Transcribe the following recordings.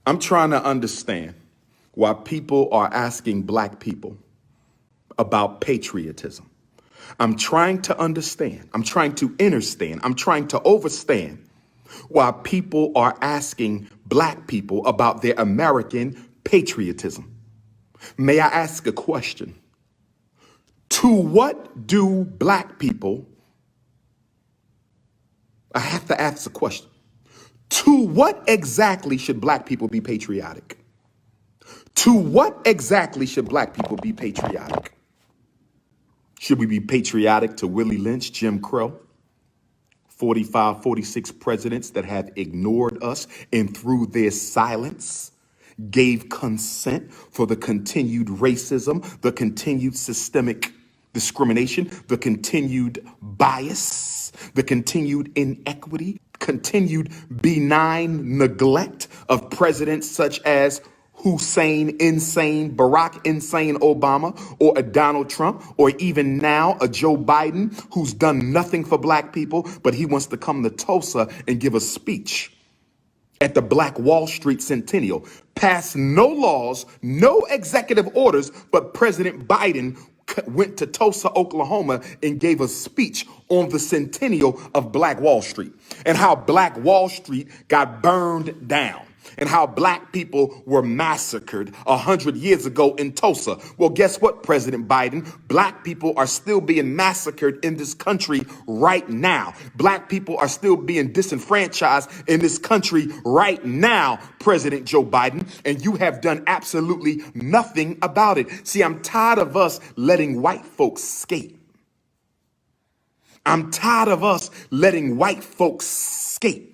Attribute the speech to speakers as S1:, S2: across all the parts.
S1: I'm trying to understand why people are asking black people about patriotism. I'm trying to understand. I'm trying to understand. I'm trying to overstand why people are asking black people about their American patriotism. May I ask a question? To what do black people, I have to ask a question. To what exactly should black people be patriotic? To what exactly should black people be patriotic? Should we be patriotic to Willie Lynch, Jim Crow, 45, 46 presidents that have ignored us and through their silence gave consent for the continued racism, the continued systemic discrimination, the continued bias, the continued inequity, continued benign neglect of presidents such as Hussein Insane, Barack Insane Obama, or a Donald Trump, or even now a Joe Biden who's done nothing for black people, but he wants to come to Tulsa and give a speech at the Black Wall Street Centennial. Passed no laws, no executive orders, but President Biden went to Tulsa, Oklahoma, and gave a speech on the centennial of Black Wall Street and how Black Wall Street got burned down and how black people were massacred 100 years ago in Tulsa. Well, guess what, President Biden? Black people are still being massacred in this country right now. Black people are still being disenfranchised in this country right now, President Joe Biden, and you have done absolutely nothing about it. See, I'm tired of us letting white folks skate. I'm tired of us letting white folks skate.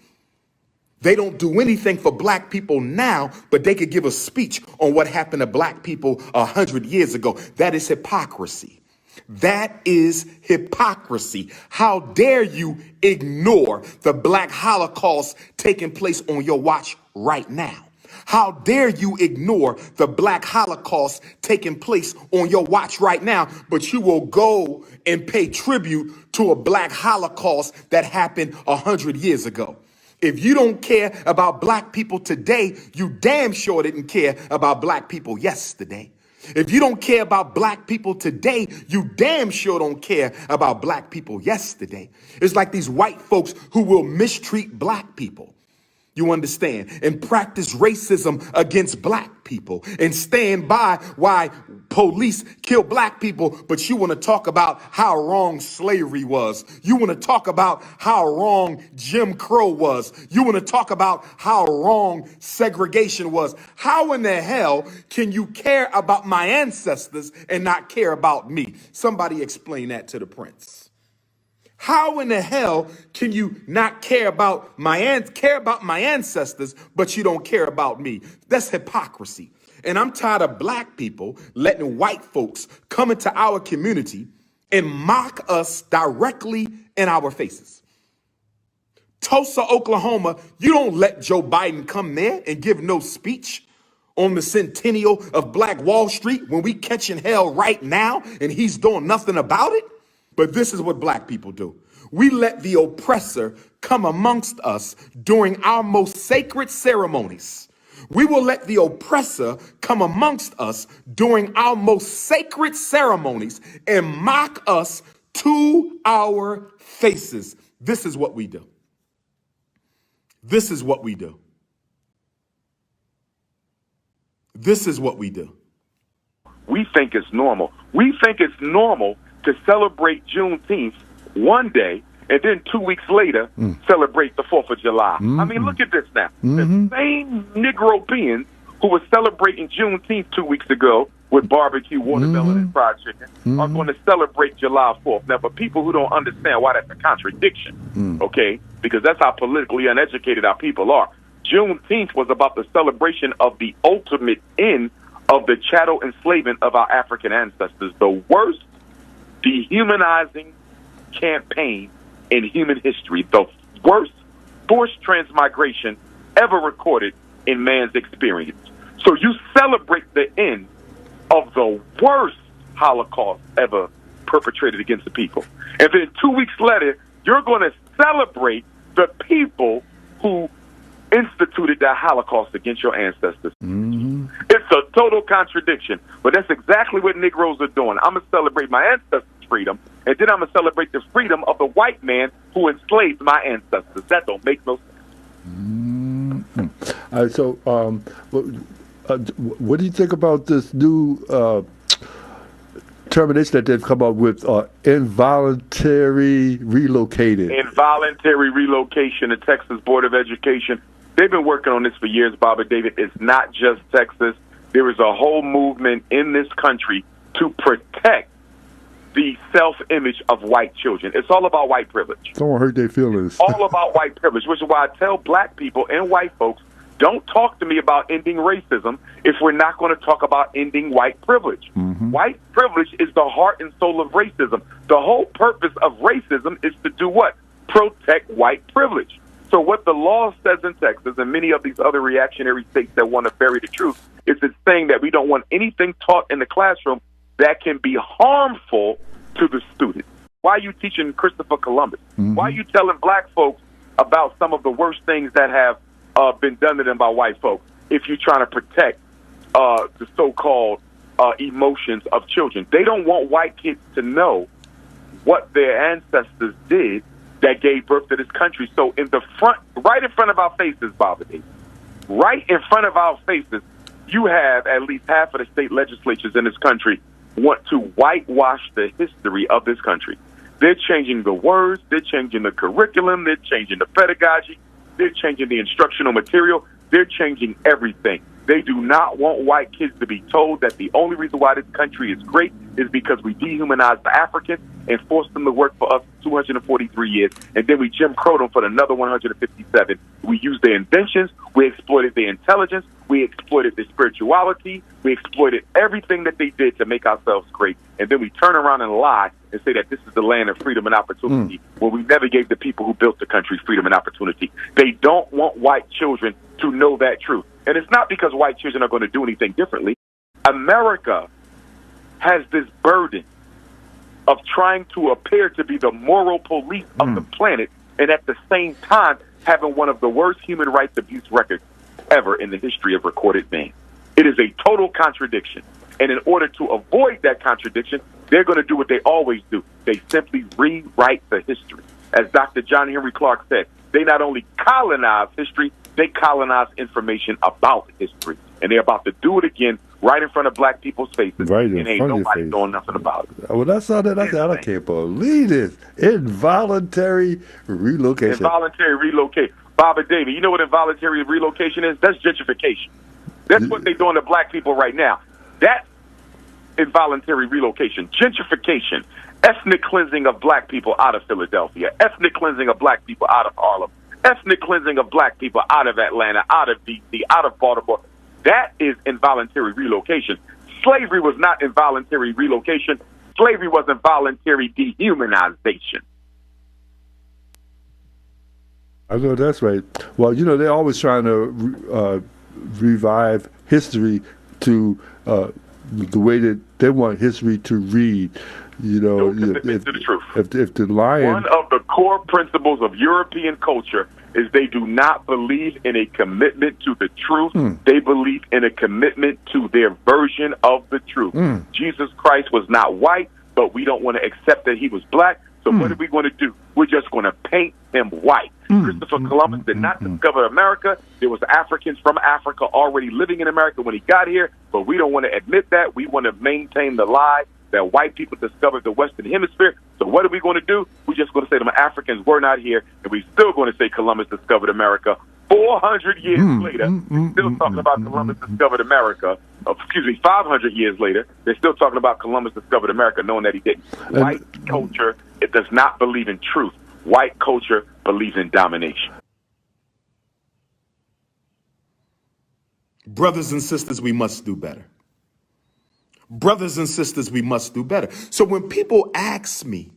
S1: They don't do anything for black people now, but they could give a speech on what happened to black people 100 years ago. That is hypocrisy. That is hypocrisy. How dare you ignore the Black Holocaust taking place on your watch right now? How dare you ignore the Black Holocaust taking place on your watch right now, but you will go and pay tribute to a Black Holocaust that happened 100 years ago? If you don't care about black people today, you damn sure didn't care about black people yesterday. If you don't care about black people today, you damn sure don't care about black people yesterday. It's like these white folks who will mistreat black people. You understand? And practice racism against black people and stand by why police kill black people, but you want to talk about how wrong slavery was. You want to talk about how wrong Jim Crow was. You want to talk about how wrong segregation was. How in the hell can you care about my ancestors and not care about me? Somebody explain that to the prince. How in the hell can you not care about my ancestors, but you don't care about me? That's hypocrisy. And I'm tired of black people letting white folks come into our community and mock us directly in our faces. Tulsa, Oklahoma, you don't let Joe Biden come there and give no speech on the centennial of Black Wall Street when we catching hell right now and he's doing nothing about it. But this is what black people do. We let the oppressor come amongst us during our most sacred ceremonies. We will let the oppressor come amongst us during our most sacred ceremonies and mock us to our faces. This is what we do. This is what we do. This is what we do.
S2: We think it's normal. We think it's normal to celebrate Juneteenth one day and then 2 weeks later celebrate the 4th of July. I mean, look at this now. The same Negropeans who were celebrating Juneteenth 2 weeks ago with barbecue, watermelon, and fried chicken are going to celebrate July 4th. Now, for people who don't understand why that's a contradiction, okay, because that's how politically uneducated our people are. Juneteenth was about the celebration of the ultimate end of the chattel enslavement of our African ancestors, the worst dehumanizing campaign in human history, the worst forced transmigration ever recorded in man's experience. So you celebrate the end of the worst Holocaust ever perpetrated against the people. And then 2 weeks later, you're going to celebrate the people who instituted that Holocaust against your ancestors. It's a total contradiction, but that's exactly what Negroes are doing. I'm going to celebrate my ancestors' freedom, and then I'm going to celebrate the freedom of the white man who enslaved my ancestors. That don't make no sense.
S3: What do you think about this new termination that they've come up with, involuntary relocated?
S2: Involuntary relocation, the Texas Board of Education. They've been working on this for years, Bob and David. It's not just Texas. There is a whole movement in this country to protect the self-image of white children. It's all about white privilege.
S3: Don't hurt their feelings.
S2: All about white privilege, which is why I tell black people and white folks, don't talk to me about ending racism if we're not going to talk about ending white privilege. White privilege is the heart and soul of racism. The whole purpose of racism is to do what? Protect white privilege. So what the law says in Texas and many of these other reactionary states that want to bury the truth is it's saying that we don't want anything taught in the classroom that can be harmful to the student. Why are you teaching Christopher Columbus? Why are you telling black folks about some of the worst things that have been done to them by white folks if you're trying to protect the so-called emotions of children? They don't want white kids to know what their ancestors did that gave birth to this country. So in the front, right in front of our faces, Bobby, right in front of our faces, you have at least half of the state legislatures in this country want to whitewash the history of this country. They're changing the words, they're changing the curriculum, they're changing the pedagogy, they're changing the instructional material, they're changing everything. They do not want white kids to be told that the only reason why this country is great is because we dehumanized the Africans and forced them to work for us 243 years, and then we Jim Crowed them for another 157. We used their inventions, we exploited their intelligence, we exploited their spirituality, we exploited everything that they did to make ourselves great, and then we turn around and lie and say that this is the land of freedom and opportunity when we never gave the people who built the country freedom and opportunity. They don't want white children to know that truth. And it's not because white children are going to do anything differently. America has this burden of trying to appear to be the moral police of the planet, and at the same time having one of the worst human rights abuse records ever in the history of recorded man. It is a total contradiction. And in order to avoid that contradiction, they're going to do what they always do. They simply rewrite the history. As Dr. John Henry Clark said, they not only colonize history, they colonize information about history. And they're about to do it again right in front of black people's faces.
S3: Right in
S2: and ain't
S3: front of
S2: nobody
S3: your face.
S2: doing nothing about it.
S3: When I saw that, I said, I can't believe this. Involuntary relocation.
S2: Involuntary relocate. Baba David, you know what involuntary relocation is? That's gentrification. That's what they're doing to black people right now. That's involuntary relocation. Gentrification. Ethnic cleansing of black people out of Philadelphia. Ethnic cleansing of black people out of Harlem. Ethnic cleansing of black people out of Atlanta, out of D.C., out of Baltimore. That is involuntary relocation. Slavery was not involuntary relocation. Slavery was involuntary dehumanization.
S3: I know that's right. Well, you know, they're always trying to revive history to the way that they want history to read. You know,
S2: if
S3: the lion...
S2: One of the core principles of European culture is they do not believe in a commitment to the truth. They believe in a commitment to their version of the truth. Jesus Christ was not white, but we don't want to accept that he was black. So what are we going to do? We're just going to paint him white. Christopher Columbus did not discover America. There was Africans from Africa already living in America when he got here, but we don't want to admit that. We want to maintain the lie that white people discovered the Western Hemisphere. So what are we going to do? We're just going to say them Africans were not here, and we're still going to say Columbus discovered America. 400 years later, we're still talking about Columbus discovered America. 500 years later, they're still talking about Columbus discovered America, knowing that he didn't. White culture, it does not believe in truth. White culture believes in domination.
S1: Brothers and sisters, we must do better. Brothers and sisters, we must do better. So when people ask me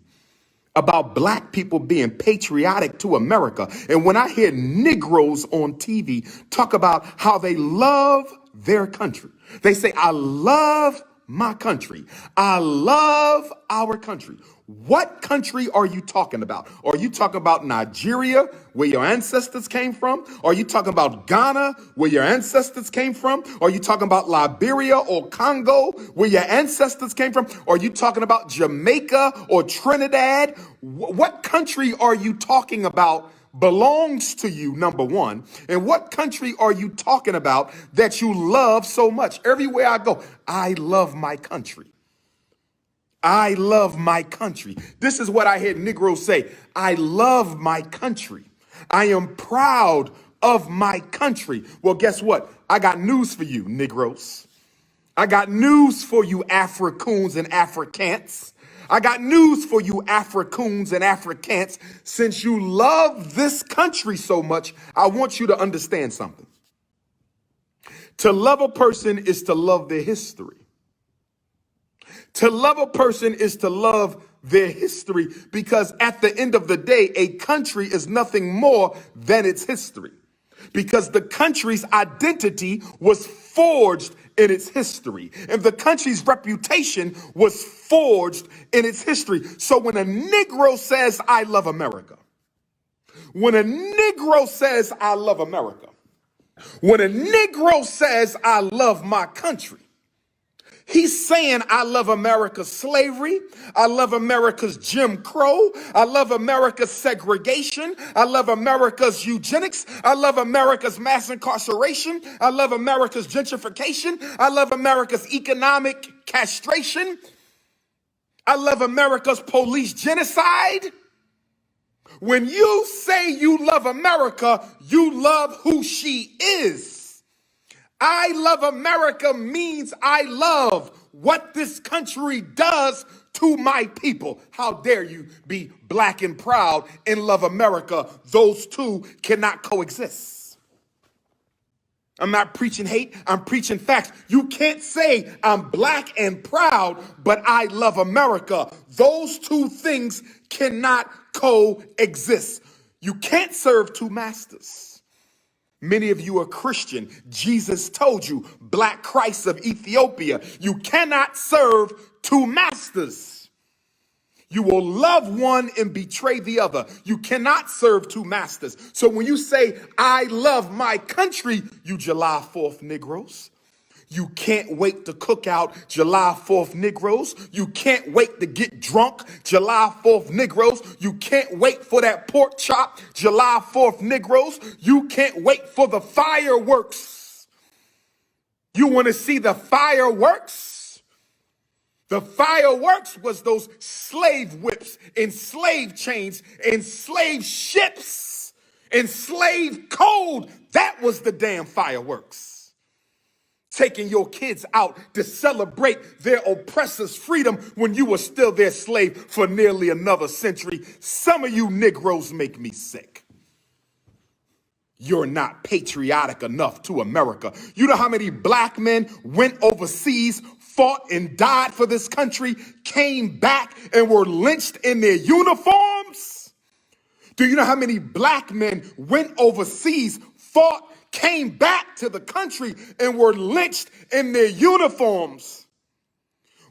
S1: about black people being patriotic to America, and when I hear Negroes on TV talk about how they love their country, they say, I love my country. I love our country. What country are you talking about? Are you talking about Nigeria, where your ancestors came from? Are you talking about Ghana, where your ancestors came from? Are you talking about Liberia or Congo, where your ancestors came from? Are you talking about Jamaica or Trinidad? What country are you talking about belongs to you, number one? And what country are you talking about that you love so much? Everywhere I go, I love my country. I love my country. This is what I hear Negroes say. I love my country. I am proud of my country. Well, guess what? I got news for you, Negroes. I got news for you, Africoons and Africans. I got news for you, Africoons and Africans. Since you love this country so much, I want you to understand something. To love a person is to love their history. To love a person is to love their history, because at the end of the day, a country is nothing more than its history, because the country's identity was forged in its history, and the country's reputation was forged in its history. So when a Negro says, I love America, when a Negro says, I love America, when a Negro says, I love my country, he's saying, I love America's slavery. I love America's Jim Crow. I love America's segregation. I love America's eugenics. I love America's mass incarceration. I love America's gentrification. I love America's economic castration. I love America's police genocide. When you say you love America, you love who she is. I love America means I love what this country does to my people. How dare you be black and proud and love America? Those two cannot coexist. I'm not preaching hate, I'm preaching facts. You can't say I'm black and proud, but I love America. Those two things cannot coexist. You can't serve two masters. Many of you are Christian. Jesus told you, Black Christ of Ethiopia, you cannot serve two masters. You will love one and betray the other. You cannot serve two masters. So when you say, I love my country, you July 4th Negroes, you can't wait to cook out July 4th Negroes. You can't wait to get drunk July 4th Negroes. You can't wait for that pork chop July 4th Negroes. You can't wait for the fireworks. You want to see the fireworks? The fireworks was those slave whips and slave chains and slave ships and slave code. That was the damn fireworks. Taking your kids out to celebrate their oppressor's freedom when you were still their slave for nearly another century. Some of you Negroes make me sick. You're not patriotic enough to America. You know how many black men went overseas, fought and died for this country, came back and were lynched in their uniforms? Do you know how many black men went overseas, fought, came back to the country and were lynched in their uniforms?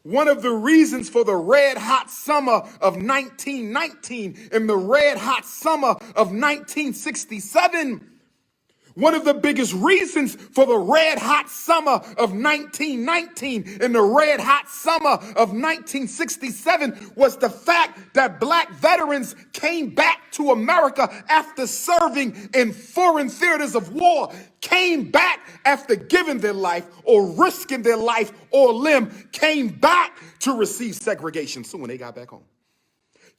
S1: One of the reasons for the red hot summer of 1919 and the red hot summer of 1967, one of the biggest reasons for the red hot summer of 1919 and the red hot summer of 1967 was the fact that black veterans came back to America after serving in foreign theaters of war, came back after giving their life or risking their life or limb, came back to receive segregation soon when they got back home.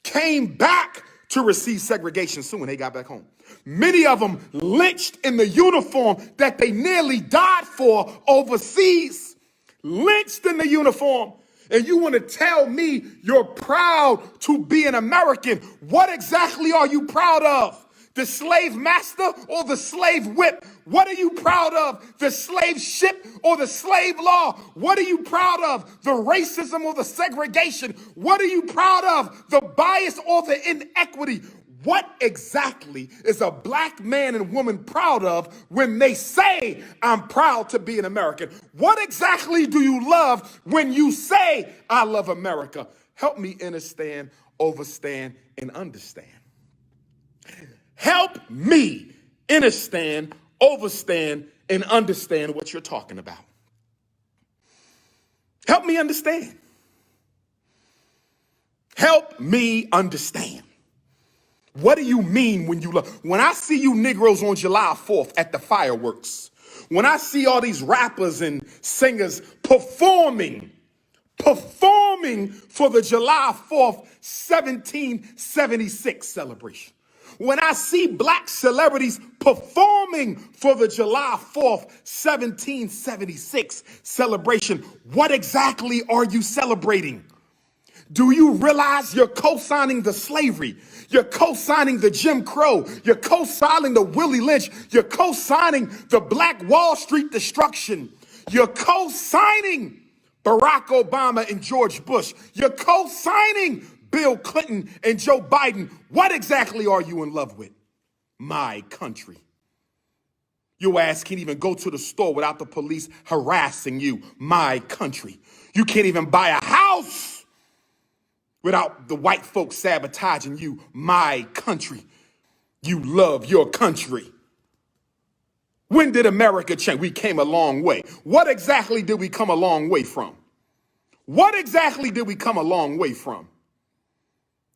S1: Came back to receive segregation soon when they got back home. Many of them lynched in the uniform that they nearly died for overseas. Lynched in the uniform. And you want to tell me you're proud to be an American. What exactly are you proud of? The slave master or the slave whip? What are you proud of? The slave ship or the slave law? What are you proud of? The racism or the segregation? What are you proud of? The bias or the inequity? What exactly is a black man and woman proud of when they say, I'm proud to be an American? What exactly do you love when you say, I love America? Help me understand overstand, and understand. Help me understand, overstand, and understand what you're talking about. Help me understand. Help me understand. What do you mean when you love? When I see you Negroes on July 4th at the fireworks, when I see all these rappers and singers performing for the July 4th, 1776 celebration, when I see black celebrities performing for the July 4th, 1776 celebration, what exactly are you celebrating? Do you realize you're co-signing the slavery? You're co-signing the Jim Crow. You're co-signing the Willie Lynch. You're co-signing the Black Wall Street destruction. You're co-signing Barack Obama and George Bush. You're co-signing Bill Clinton and Joe Biden. What exactly are you in love with? My country. Your ass can't even go to the store without the police harassing you. My country. You can't even buy a house without the white folks sabotaging you. My country. You love your country. When did America change? We came a long way. What exactly did we come a long way from? What exactly did we come a long way from?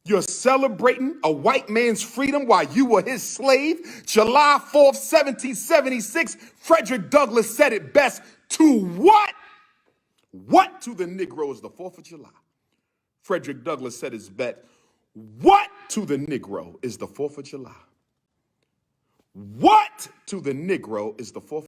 S1: You're celebrating a white man's freedom while you were his slave. July 4th, 1776, Frederick Douglass said it best. To what? What to the Negro is the 4th of July? Frederick Douglass said his bet. What to the Negro is the 4th of July? What to the Negro is the 4th